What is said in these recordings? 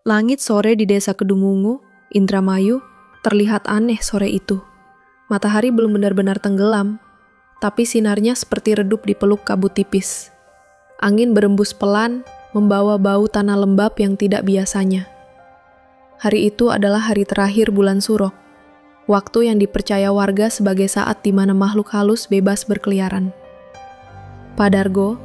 Langit sore di desa Kedungungu, Indramayu, terlihat aneh sore itu. Matahari belum benar-benar tenggelam, tapi sinarnya seperti redup di peluk kabut tipis. Angin berembus pelan, membawa bau tanah lembab yang tidak biasanya. Hari itu adalah hari terakhir bulan Suro, waktu yang dipercaya warga sebagai saat di mana makhluk halus bebas berkeliaran. Pak Dargo,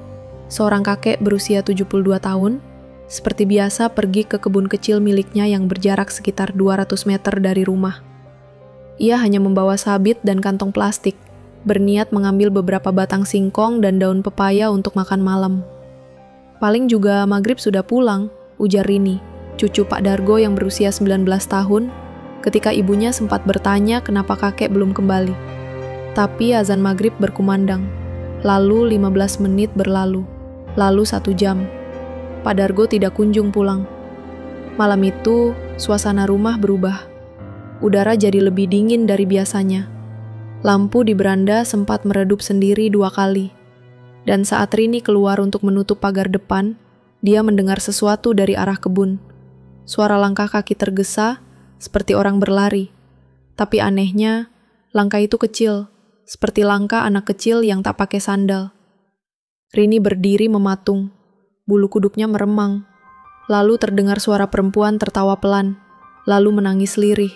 seorang kakek berusia 72 tahun, seperti biasa pergi ke kebun kecil miliknya yang berjarak sekitar 200 meter dari rumah. Ia hanya membawa sabit dan kantong plastik, berniat mengambil beberapa batang singkong dan daun pepaya untuk makan malam. Paling juga maghrib sudah pulang, ujar Rini, cucu Pak Dargo yang berusia 19 tahun, ketika ibunya sempat bertanya kenapa kakek belum kembali. Tapi azan maghrib berkumandang, lalu 15 menit berlalu, lalu 1 jam. Pak Dargo tidak kunjung pulang. Malam itu, suasana rumah berubah. Udara jadi lebih dingin dari biasanya. Lampu di beranda sempat meredup sendiri 2 kali. Dan saat Rini keluar untuk menutup pagar depan, dia mendengar sesuatu dari arah kebun. Suara langkah kaki tergesa, seperti orang berlari. Tapi anehnya, langkah itu kecil, seperti langkah anak kecil yang tak pakai sandal. Rini berdiri mematung. Bulu kuduknya meremang. Lalu terdengar suara perempuan tertawa pelan, lalu menangis lirih.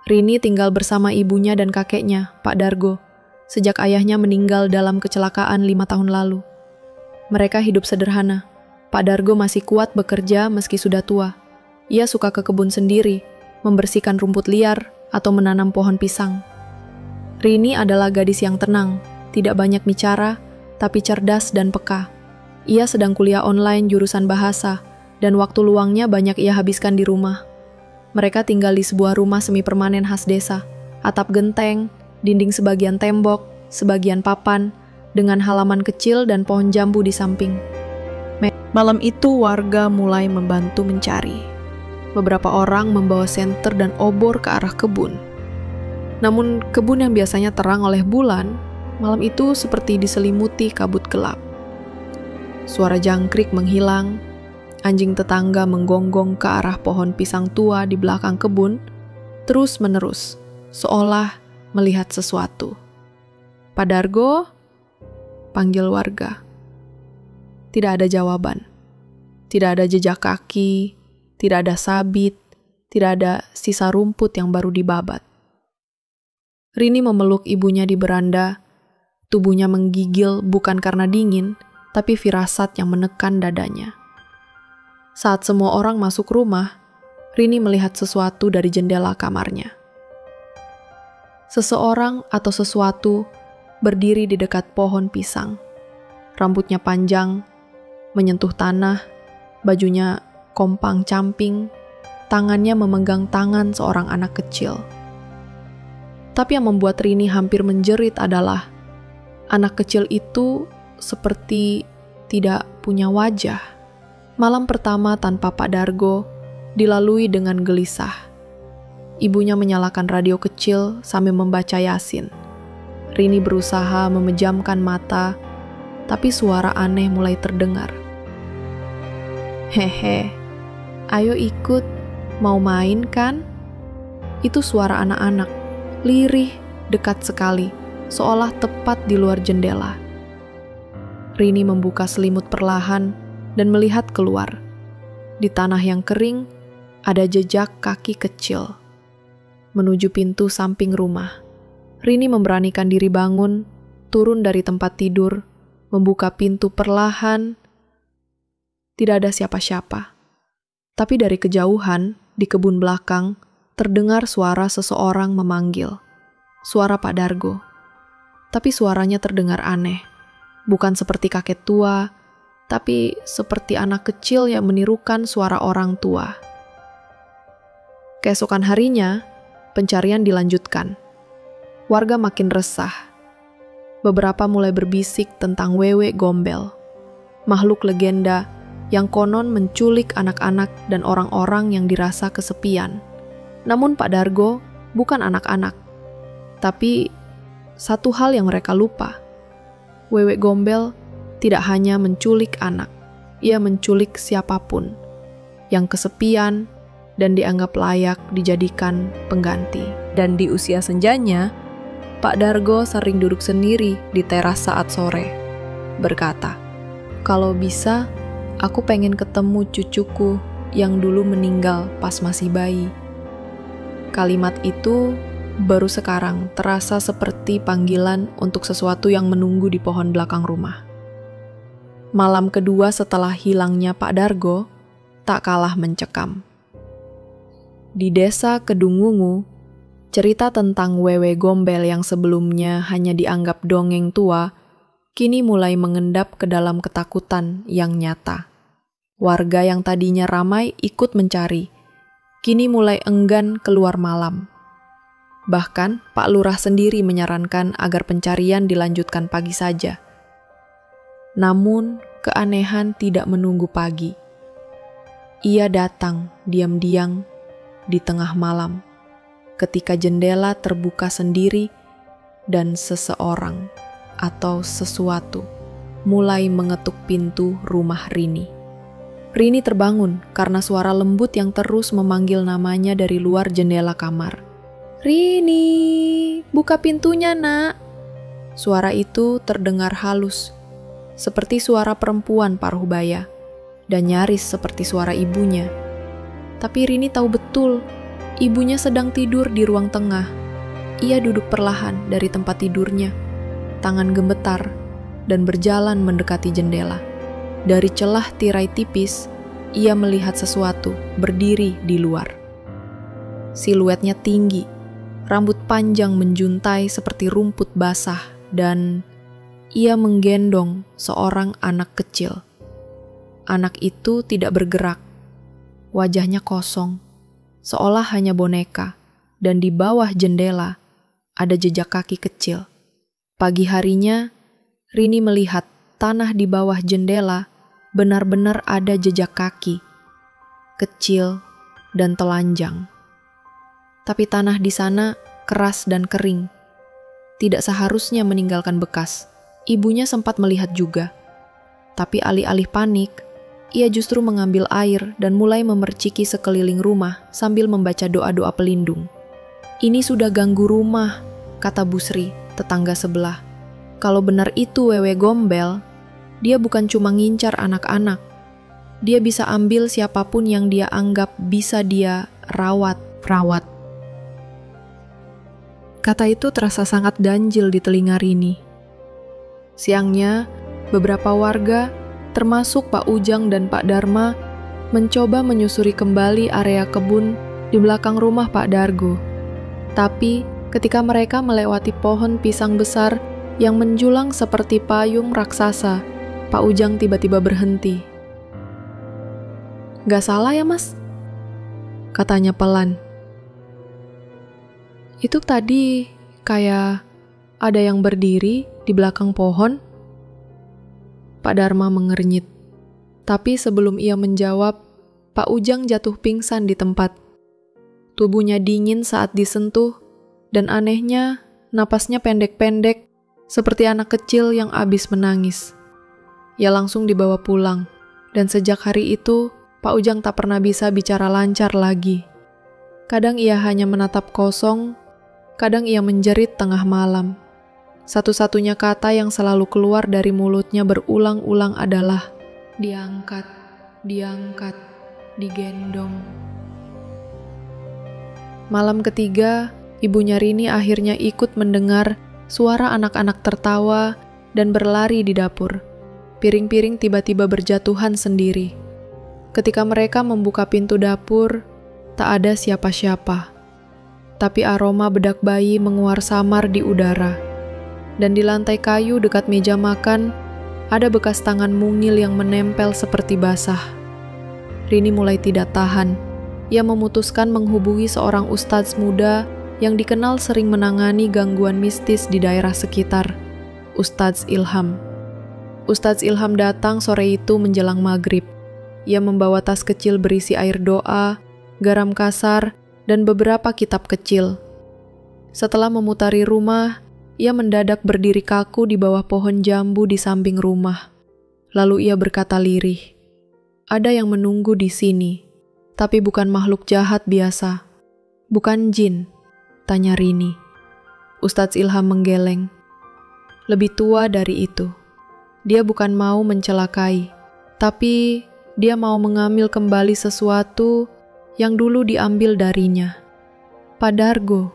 Rini tinggal bersama ibunya dan kakeknya, Pak Dargo, sejak ayahnya meninggal dalam kecelakaan 5 tahun lalu. Mereka hidup sederhana. Pak Dargo masih kuat bekerja meski sudah tua. Ia suka ke kebun sendiri, membersihkan rumput liar, atau menanam pohon pisang. Rini adalah gadis yang tenang, tidak banyak bicara, tapi cerdas dan peka. Ia sedang kuliah online jurusan bahasa, dan waktu luangnya banyak ia habiskan di rumah. Mereka tinggal di sebuah rumah semi permanen khas desa, atap genteng, dinding sebagian tembok, sebagian papan, dengan halaman kecil dan pohon jambu di samping. Malam itu warga mulai membantu mencari. Beberapa orang membawa senter dan obor ke arah kebun. Namun kebun yang biasanya terang oleh bulan, malam itu seperti diselimuti kabut gelap. Suara jangkrik menghilang, anjing tetangga menggonggong ke arah pohon pisang tua di belakang kebun, terus-menerus, seolah melihat sesuatu. Pak Dargo, panggil warga. Tidak ada jawaban. Tidak ada jejak kaki, tidak ada sabit, tidak ada sisa rumput yang baru dibabat. Rini memeluk ibunya di beranda, tubuhnya menggigil bukan karena dingin, tapi firasat yang menekan dadanya. Saat semua orang masuk rumah, Rini melihat sesuatu dari jendela kamarnya. Seseorang atau sesuatu berdiri di dekat pohon pisang. Rambutnya panjang, menyentuh tanah, bajunya kompang-camping, tangannya memegang tangan seorang anak kecil. Tapi yang membuat Rini hampir menjerit adalah anak kecil itu seperti tidak punya wajah. Malam pertama tanpa Pak Dargo dilalui dengan gelisah. Ibunya menyalakan radio kecil sambil membaca Yasin. Rini berusaha memejamkan mata, tapi suara aneh mulai terdengar. Hehe, ayo ikut, mau main kan? Itu suara anak-anak, lirih, dekat sekali, seolah tepat di luar jendela. Rini membuka selimut perlahan dan melihat keluar. Di tanah yang kering, ada jejak kaki kecil. Menuju pintu samping rumah, Rini memberanikan diri bangun, turun dari tempat tidur, membuka pintu perlahan. Tidak ada siapa-siapa. Tapi dari kejauhan, di kebun belakang, terdengar suara seseorang memanggil. Suara Pak Dargo. Tapi suaranya terdengar aneh. Bukan seperti kakek tua, tapi seperti anak kecil yang menirukan suara orang tua. Keesokan harinya, pencarian dilanjutkan. Warga makin resah. Beberapa mulai berbisik tentang Wewe Gombel, makhluk legenda yang konon menculik anak-anak dan orang-orang yang dirasa kesepian. Namun Pak Dargo bukan anak-anak. Tapi satu hal yang mereka lupa. Wewe Gombel tidak hanya menculik anak, ia menculik siapapun yang kesepian, dan dianggap layak dijadikan pengganti. Dan di usia senjanya, Pak Dargo sering duduk sendiri di teras saat sore, berkata, "Kalau bisa, aku pengen ketemu cucuku yang dulu meninggal pas masih bayi." Kalimat itu baru sekarang terasa seperti panggilan untuk sesuatu yang menunggu di pohon belakang rumah. Malam kedua setelah hilangnya Pak Dargo, tak kalah mencekam. Di desa Kedungungu, cerita tentang Wewe Gombel yang sebelumnya hanya dianggap dongeng tua, kini mulai mengendap ke dalam ketakutan yang nyata. Warga yang tadinya ramai ikut mencari, kini mulai enggan keluar malam. Bahkan Pak Lurah sendiri menyarankan agar pencarian dilanjutkan pagi saja. Namun, keanehan tidak menunggu pagi. Ia datang diam-diam di tengah malam, ketika jendela terbuka sendiri dan seseorang atau sesuatu mulai mengetuk pintu rumah Rini. Rini terbangun karena suara lembut yang terus memanggil namanya dari luar jendela kamar. "Rini, buka pintunya, Nak." Suara itu terdengar halus, seperti suara perempuan paruh baya, dan nyaris seperti suara ibunya. Tapi Rini tahu betul, ibunya sedang tidur di ruang tengah. Ia duduk perlahan dari tempat tidurnya, tangan gemetar, dan berjalan mendekati jendela. Dari celah tirai tipis, ia melihat sesuatu berdiri di luar. Siluetnya tinggi, rambut panjang menjuntai seperti rumput basah, dan ia menggendong seorang anak kecil. Anak itu tidak bergerak, wajahnya kosong, seolah hanya boneka, dan di bawah jendela ada jejak kaki kecil. Pagi harinya, Rini melihat tanah di bawah jendela benar-benar ada jejak kaki, kecil dan telanjang. Tapi tanah di sana keras dan kering, tidak seharusnya meninggalkan bekas. Ibunya sempat melihat juga, tapi alih-alih panik, ia justru mengambil air dan mulai memerciki sekeliling rumah sambil membaca doa-doa pelindung. "Ini sudah ganggu rumah," kata Busri, tetangga sebelah. "Kalau benar itu Wewe Gombel, dia bukan cuma ngincar anak-anak. Dia bisa ambil siapapun yang dia anggap bisa dia rawat. Kata itu terasa sangat ganjil di telinga Rini. Siangnya, beberapa warga, termasuk Pak Ujang dan Pak Darma, mencoba menyusuri kembali area kebun di belakang rumah Pak Dargo. Tapi, ketika mereka melewati pohon pisang besar yang menjulang seperti payung raksasa, Pak Ujang tiba-tiba berhenti. "Gak salah ya, Mas?" katanya pelan. "Itu tadi kayak ada yang berdiri di belakang pohon." Pak Darma mengernyit. Tapi sebelum ia menjawab, Pak Ujang jatuh pingsan di tempat. Tubuhnya dingin saat disentuh, dan anehnya, napasnya pendek-pendek, seperti anak kecil yang abis menangis. Ia langsung dibawa pulang, dan sejak hari itu, Pak Ujang tak pernah bisa bicara lancar lagi. Kadang ia hanya menatap kosong, kadang ia menjerit tengah malam. Satu-satunya kata yang selalu keluar dari mulutnya berulang-ulang adalah diangkat, digendong. Malam ketiga, ibunya Rini akhirnya ikut mendengar suara anak-anak tertawa dan berlari di dapur. Piring-piring tiba-tiba berjatuhan sendiri. Ketika mereka membuka pintu dapur, tak ada siapa-siapa. Tapi aroma bedak bayi menguar samar di udara. Dan di lantai kayu dekat meja makan, ada bekas tangan mungil yang menempel seperti basah. Rini mulai tidak tahan. Ia memutuskan menghubungi seorang ustadz muda yang dikenal sering menangani gangguan mistis di daerah sekitar, Ustadz Ilham. Ustadz Ilham datang sore itu menjelang maghrib. Ia membawa tas kecil berisi air doa, garam kasar, dan beberapa kitab kecil. Setelah memutari rumah, ia mendadak berdiri kaku di bawah pohon jambu di samping rumah. Lalu ia berkata lirih, "Ada yang menunggu di sini." Tapi bukan makhluk jahat biasa. Bukan jin, tanya Rini. Ustadz Ilham menggeleng. Lebih tua dari itu. Dia bukan mau mencelakai, tapi dia mau mengambil kembali sesuatu yang dulu diambil darinya. Pak Dargo,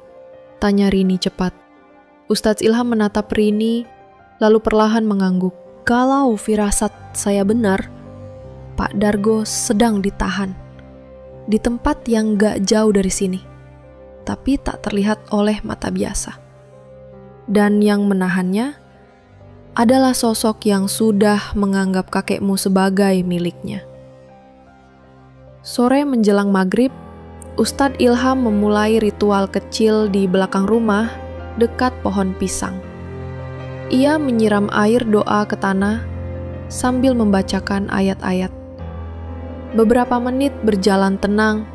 tanya Rini cepat. Ustadz Ilham menatap Rini, lalu perlahan mengangguk. Kalau firasat saya benar, Pak Dargo sedang ditahan. Di tempat yang gak jauh dari sini, tapi tak terlihat oleh mata biasa. Dan yang menahannya adalah sosok yang sudah menganggap kakekmu sebagai miliknya. Sore menjelang maghrib, Ustadz Ilham memulai ritual kecil di belakang rumah dekat pohon pisang. Ia menyiram air doa ke tanah sambil membacakan ayat-ayat. Beberapa menit berjalan tenang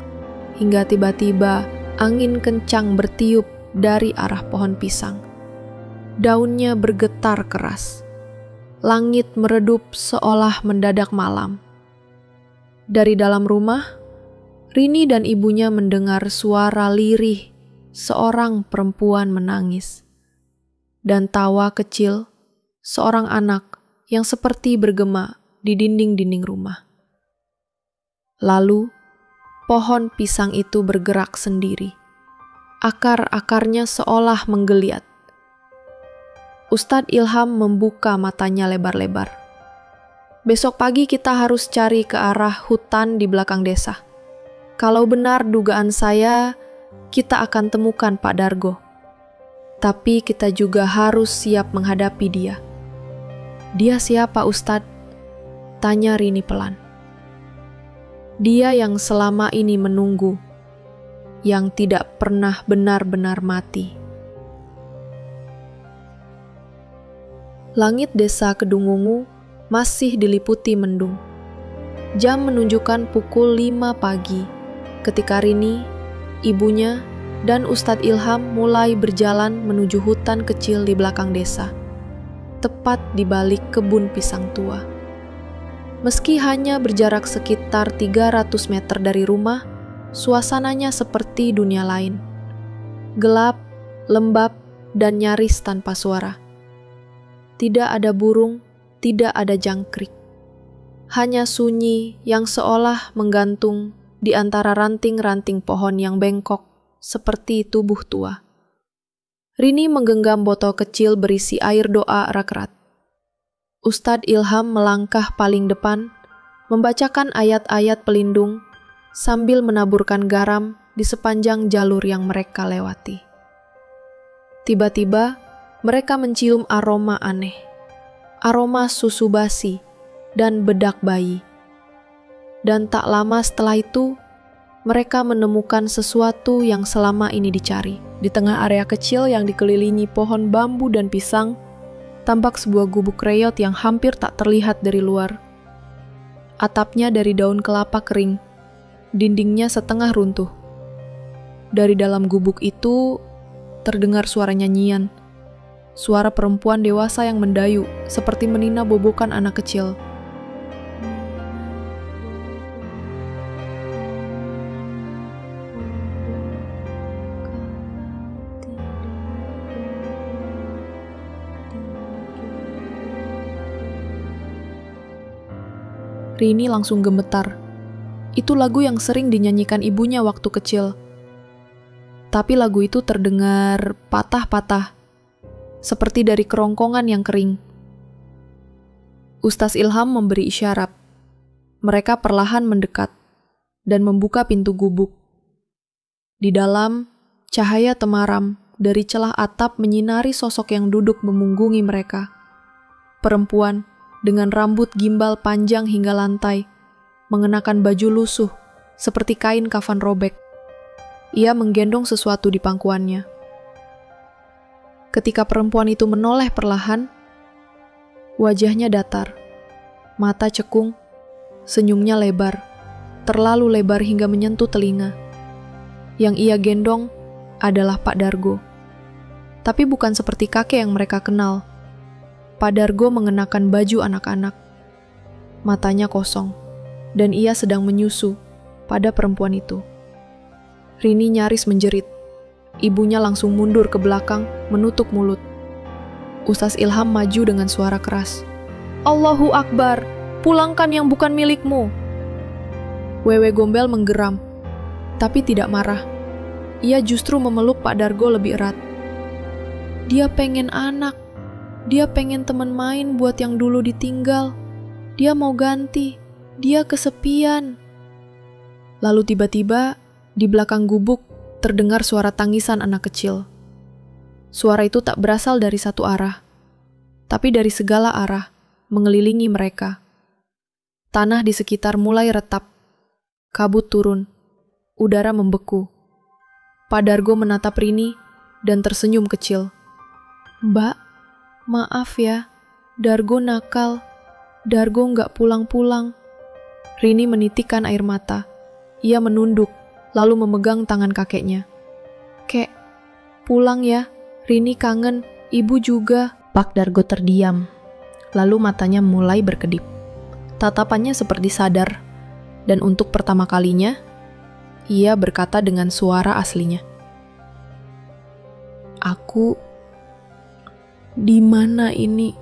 hingga tiba-tiba angin kencang bertiup dari arah pohon pisang. Daunnya bergetar keras. Langit meredup seolah mendadak malam. Dari dalam rumah, Rini dan ibunya mendengar suara lirih seorang perempuan menangis. Dan tawa kecil seorang anak yang seperti bergema di dinding-dinding rumah. Lalu, pohon pisang itu bergerak sendiri. Akar-akarnya seolah menggeliat. Ustadz Ilham membuka matanya lebar-lebar. Besok pagi kita harus cari ke arah hutan di belakang desa. Kalau benar dugaan saya, kita akan temukan Pak Dargo. Tapi kita juga harus siap menghadapi dia. Dia siapa, Ustadz? Tanya Rini pelan. Dia yang selama ini menunggu, yang tidak pernah benar-benar mati. Langit desa Kedungungu masih diliputi mendung. Jam menunjukkan pukul 5 pagi ketika Rini, ibunya, dan Ustadz Ilham mulai berjalan menuju hutan kecil di belakang desa, tepat di balik kebun pisang tua. Meski hanya berjarak sekitar 300 meter dari rumah, suasananya seperti dunia lain. Gelap, lembab, dan nyaris tanpa suara. Tidak ada burung, tidak ada jangkrik. Hanya sunyi yang seolah menggantung di antara ranting-ranting pohon yang bengkok seperti tubuh tua. Rini menggenggam botol kecil berisi air doa rakrat. Ustadz Ilham melangkah paling depan, membacakan ayat-ayat pelindung sambil menaburkan garam di sepanjang jalur yang mereka lewati. Tiba-tiba, mereka mencium aroma aneh, aroma susu basi dan bedak bayi. Dan tak lama setelah itu, mereka menemukan sesuatu yang selama ini dicari. Di tengah area kecil yang dikelilingi pohon bambu dan pisang, tampak sebuah gubuk reot yang hampir tak terlihat dari luar. Atapnya dari daun kelapa kering, dindingnya setengah runtuh. Dari dalam gubuk itu, terdengar suara nyanyian. Suara perempuan dewasa yang mendayu, seperti menina bobokan anak kecil. Rini langsung gemetar. Itu lagu yang sering dinyanyikan ibunya waktu kecil. Tapi lagu itu terdengar patah-patah, seperti dari kerongkongan yang kering. Ustadz Ilham memberi isyarat. Mereka perlahan mendekat dan membuka pintu gubuk. Di dalam, cahaya temaram dari celah atap menyinari sosok yang duduk memunggungi mereka. Perempuan dengan rambut gimbal panjang hingga lantai, mengenakan baju lusuh seperti kain kafan robek. Ia menggendong sesuatu di pangkuannya. Ketika perempuan itu menoleh perlahan, wajahnya datar, mata cekung, senyumnya lebar, terlalu lebar hingga menyentuh telinga. Yang ia gendong adalah Pak Dargo. Tapi bukan seperti kakek yang mereka kenal. Pak Dargo mengenakan baju anak-anak. Matanya kosong, dan ia sedang menyusu pada perempuan itu. Rini nyaris menjerit. Ibunya langsung mundur ke belakang, menutup mulut. Ustaz Ilham maju dengan suara keras. Allahu Akbar, pulangkan yang bukan milikmu. Wewe Gombel menggeram, tapi tidak marah. Ia justru memeluk Pak Dargo lebih erat. Dia pengen anak. Dia pengen teman main buat yang dulu ditinggal. Dia mau ganti. Dia kesepian. Lalu tiba-tiba, di belakang gubuk, terdengar suara tangisan anak kecil. Suara itu tak berasal dari satu arah, tapi dari segala arah, mengelilingi mereka. Tanah di sekitar mulai retak. Kabut turun. Udara membeku. Pak Dargo menatap Rini dan tersenyum kecil. Mbak, maaf ya, Dargo nakal. Dargo nggak pulang-pulang. Rini menitikkan air mata. Ia menunduk, lalu memegang tangan kakeknya. Kek, pulang ya, Rini kangen, ibu juga. Pak Dargo terdiam, lalu matanya mulai berkedip. Tatapannya seperti sadar, dan untuk pertama kalinya, ia berkata dengan suara aslinya. Aku, di mana ini?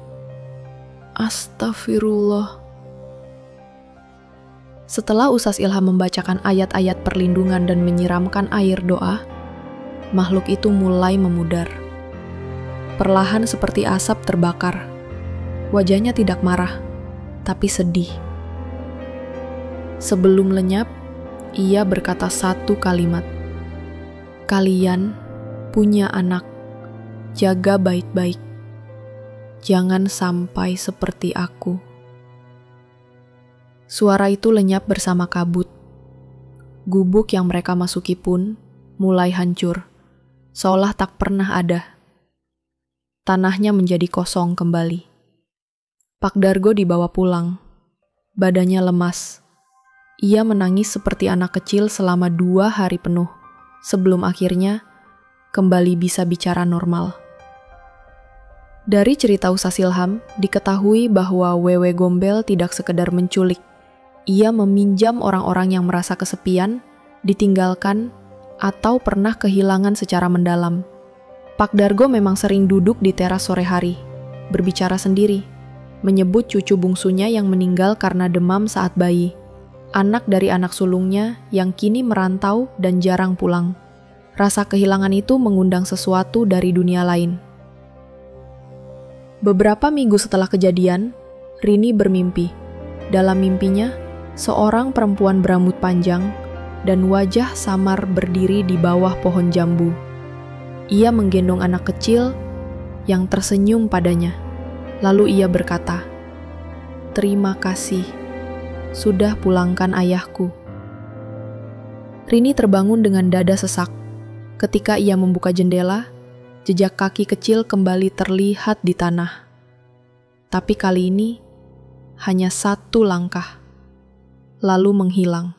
Astagfirullah. Setelah Ustaz Ilham membacakan ayat-ayat perlindungan dan menyiramkan air doa, makhluk itu mulai memudar. Perlahan seperti asap terbakar. Wajahnya tidak marah, tapi sedih. Sebelum lenyap, ia berkata satu kalimat. Kalian punya anak, jaga baik-baik. Jangan sampai seperti aku. Suara itu lenyap bersama kabut. Gubuk yang mereka masuki pun mulai hancur, seolah tak pernah ada. Tanahnya menjadi kosong kembali. Pak Dargo dibawa pulang. Badannya lemas. Ia menangis seperti anak kecil selama 2 hari penuh, sebelum akhirnya kembali bisa bicara normal. Dari cerita Ustaz Ilham, diketahui bahwa Wewe Gombel tidak sekedar menculik. Ia meminjam orang-orang yang merasa kesepian, ditinggalkan, atau pernah kehilangan secara mendalam. Pak Dargo memang sering duduk di teras sore hari, berbicara sendiri, menyebut cucu bungsunya yang meninggal karena demam saat bayi, anak dari anak sulungnya yang kini merantau dan jarang pulang. Rasa kehilangan itu mengundang sesuatu dari dunia lain. Beberapa minggu setelah kejadian, Rini bermimpi. Dalam mimpinya, seorang perempuan berambut panjang dan wajah samar berdiri di bawah pohon jambu. Ia menggendong anak kecil yang tersenyum padanya. Lalu ia berkata, "Terima kasih, sudah pulangkan ayahku." Rini terbangun dengan dada sesak. Ketika ia membuka jendela, jejak kaki kecil kembali terlihat di tanah. Tapi kali ini, hanya 1 langkah, lalu menghilang.